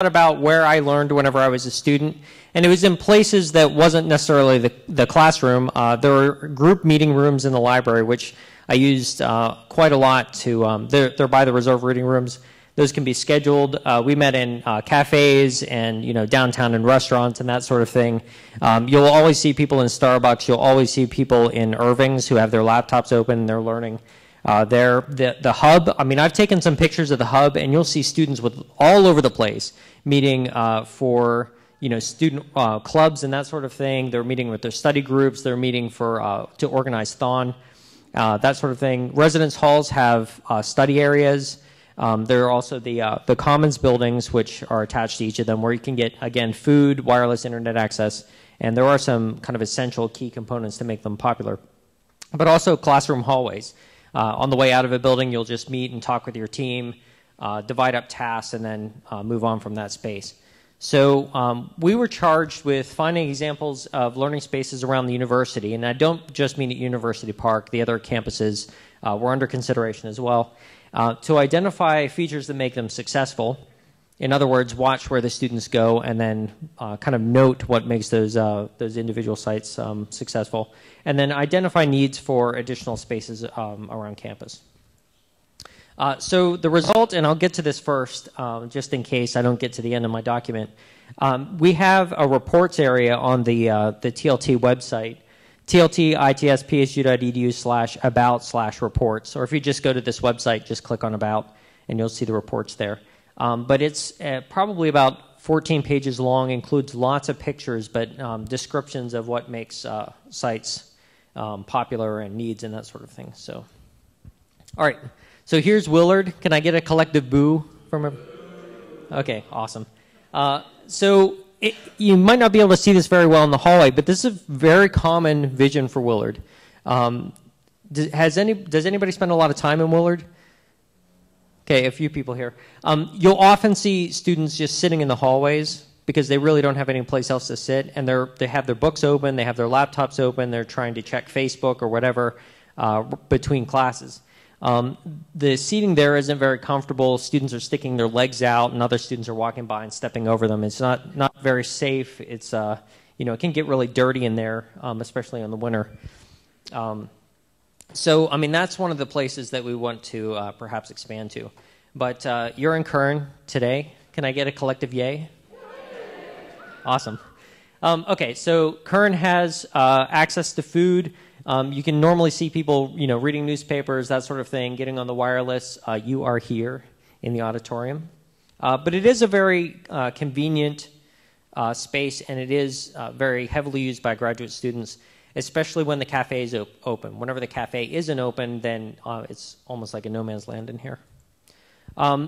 about where I learned whenever I was a student, and it was in places that wasn't necessarily the classroom. There were group meeting rooms in the library, which I used quite a lot to, they're by the reserve reading rooms. Those can be scheduled. We met in cafes and, downtown and restaurants and that sort of thing. You'll always see people in Starbucks. You'll always see people in Irving's who have their laptops open and they're learning. The hub, I've taken some pictures of the hub, and you'll see students with all over the place meeting for student clubs and that sort of thing. They're meeting with their study groups. They're meeting for to organize thon, that sort of thing. Residence halls have study areas. There are also the commons buildings, which are attached to each of them, where you can get, again, food, wireless internet access, and there are some kind of essential key components to make them popular. But also classroom hallways. On the way out of a building, you'll just meet and talk with your team, divide up tasks, and then move on from that space. So we were charged with finding examples of learning spaces around the university, and I don't just mean at University Park. The other campuses were under consideration as well, to identify features that make them successful. In other words, watch where the students go and then kind of note what makes those individual sites successful, and then identify needs for additional spaces around campus. So the result, and I'll get to this first, just in case I don't get to the end of my document, we have a reports area on the TLT website, tltitspsu.edu/about/reports, or if you just go to this website, just click on About, and you'll see the reports there. But it's probably about 14 pages long, includes lots of pictures, but descriptions of what makes sites popular and needs and that sort of thing. So, all right. So here's Willard. Can I get a collective boo from him? Okay, awesome. You might not be able to see this very well in the hallway, but this is a very common vision for Willard. Does anybody spend a lot of time in Willard? Okay, a few people here. You'll often see students just sitting in the hallways because they really don't have any place else to sit, and they have their books open, they have their laptops open, they're trying to check Facebook or whatever between classes. The seating there isn't very comfortable. Students are sticking their legs out, and other students are walking by and stepping over them. It's not very safe. It's it can get really dirty in there, especially in the winter. So, that's one of the places that we want to perhaps expand to. But you're in Kern today. Can I get a collective yay? Awesome. Okay, so Kern has access to food. You can normally see people, reading newspapers, that sort of thing, getting on the wireless. You are here in the auditorium. But it is a very convenient space, and it is very heavily used by graduate students, especially when the cafe is open. Whenever the cafe isn't open, then it's almost like a no man's land in here.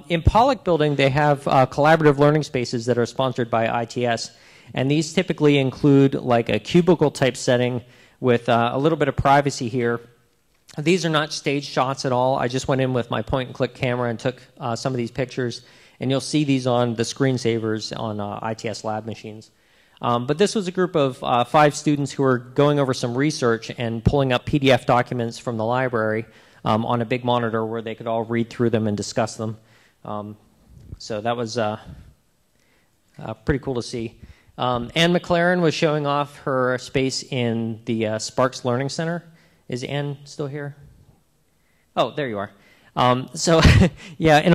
In Pollock Building, they have collaborative learning spaces that are sponsored by ITS, and these typically include like a cubicle type setting with a little bit of privacy here. These are not staged shots at all. I just went in with my point and click camera and took some of these pictures, and you'll see these on the screensavers on ITS lab machines. But this was a group of 5 students who were going over some research and pulling up PDF documents from the library on a big monitor where they could all read through them and discuss them. So that was pretty cool to see. Anne McLaren was showing off her space in the Sparks Learning Center. Is Anne still here? Oh, there you are. So, yeah.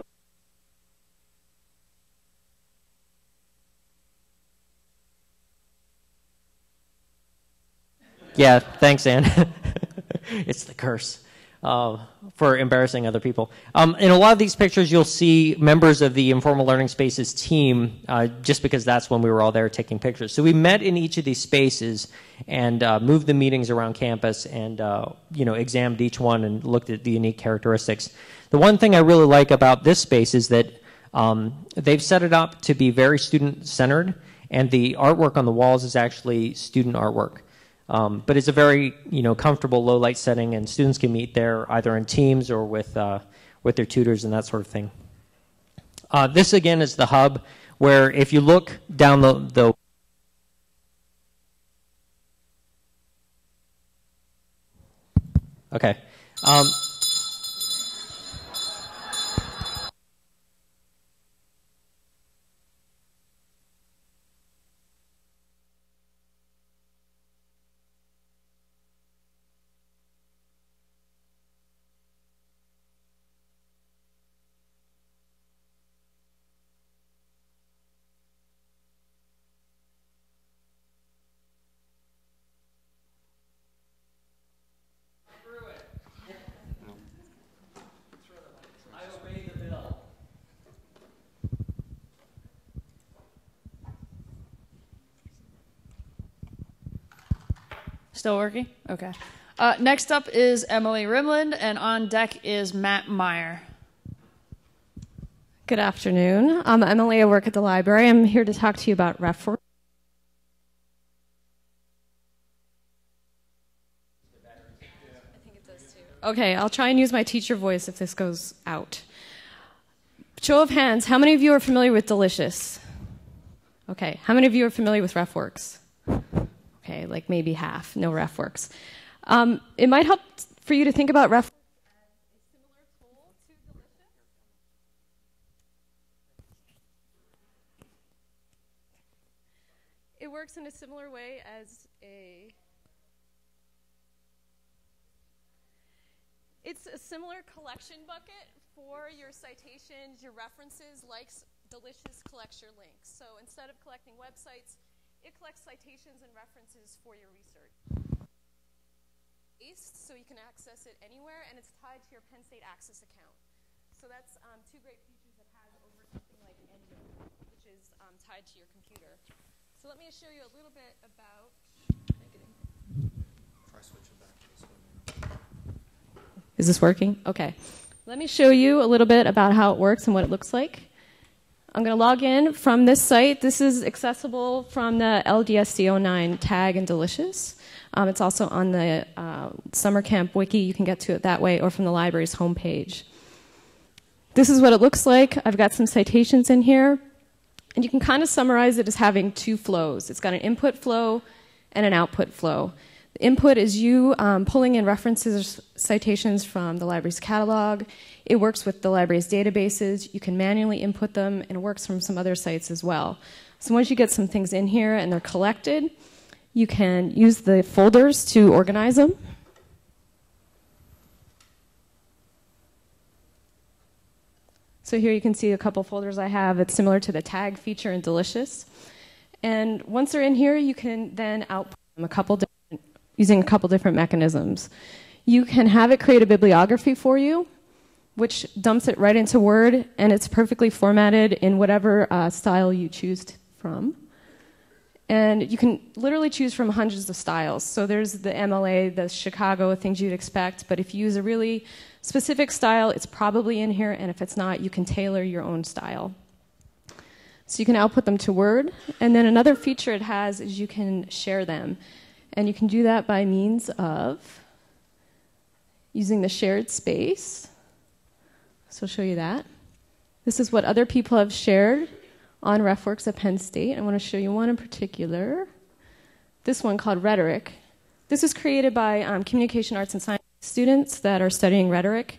Yeah, thanks, Anne. It's the curse for embarrassing other people. In a lot of these pictures, you'll see members of the Informal Learning Spaces team, just because that's when we were all there taking pictures. So we met in each of these spaces and moved the meetings around campus and examined each one and looked at the unique characteristics. The one thing I really like about this space is that they've set it up to be very student-centered, and the artwork on the walls is actually student artwork. But it's a very comfortable low light setting, and students can meet there either in teams or with their tutors and that sort of thing. This again is the hub, where if you look down the okay. Still working? Okay. Next up is Emily Rimland, and on deck is Matt Meyer. Good afternoon. I'm Emily. I work at the library. I'm here to talk to you about RefWorks. Okay, I'll try and use my teacher voice if this goes out. Show of hands, how many of you are familiar with Delicious? Okay, how many of you are familiar with RefWorks? Okay, like maybe half, no RefWorks. It might help for you to think about RefWorks as a similar tool to Delicious. It works in a similar way as It's a similar collection bucket for your citations, your references, like Delicious collects your links. So instead of collecting websites, it collects citations and references for your research. So you can access it anywhere, and it's tied to your Penn State Access account. So that's two great features it has over something like Inzko, which is tied to your computer. So let me show you a little bit about... Try switching back to this one. Is this working? Okay. Let me show you a little bit about how it works and what it looks like. I'm going to log in from this site. This is accessible from the LDSC09 tag in Delicious. It's also on the summer camp wiki. You can get to it that way, or from the library's homepage. This is what it looks like. I've got some citations in here. And you can kind of summarize it as having two flows. It's got an input flow and an output flow. The input is you pulling in references or citations from the library's catalog. It works with the library's databases. You can manually input them, and it works from some other sites as well. So once you get some things in here and they're collected, you can use the folders to organize them. So here you can see a couple folders I have. It's similar to the tag feature in Delicious. And once they're in here, you can then output them using a couple different mechanisms. You can have it create a bibliography for you, which dumps it right into Word, and it's perfectly formatted in whatever style you choose from. And you can literally choose from hundreds of styles. So there's the MLA, the Chicago, things you'd expect, but if you use a really specific style, it's probably in here, and if it's not, you can tailor your own style. So you can output them to Word, and then another feature it has is you can share them. And you can do that by means of using the shared space. So I'll show you that. This is what other people have shared on RefWorks at Penn State. I want to show you one in particular. This one called Rhetoric. This was created by communication arts and science students that are studying rhetoric.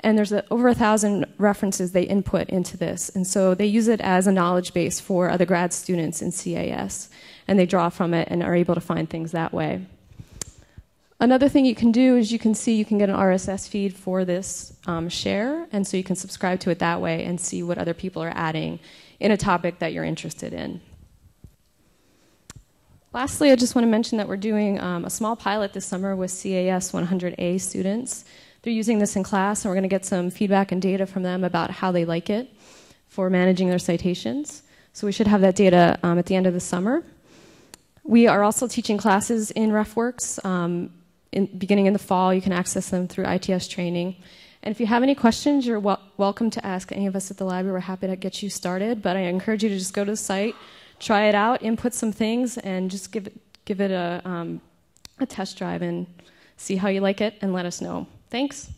And there's over 1,000 references they input into this. And so they use it as a knowledge base for other grad students in CAS. And they draw from it and are able to find things that way. Another thing you can do is you can get an RSS feed for this share. And so you can subscribe to it that way and see what other people are adding in a topic that you're interested in. Lastly, I just want to mention that we're doing a small pilot this summer with CAS 100A students. They're using this in class, and we're going to get some feedback and data from them about how they like it for managing their citations. So we should have that data at the end of the summer. We are also teaching classes in RefWorks. Beginning in the fall, you can access them through ITS training. And if you have any questions, you're welcome to ask any of us at the library. We're happy to get you started. But I encourage you to just go to the site, try it out, input some things, and just give it a test drive and see how you like it and let us know. Thanks.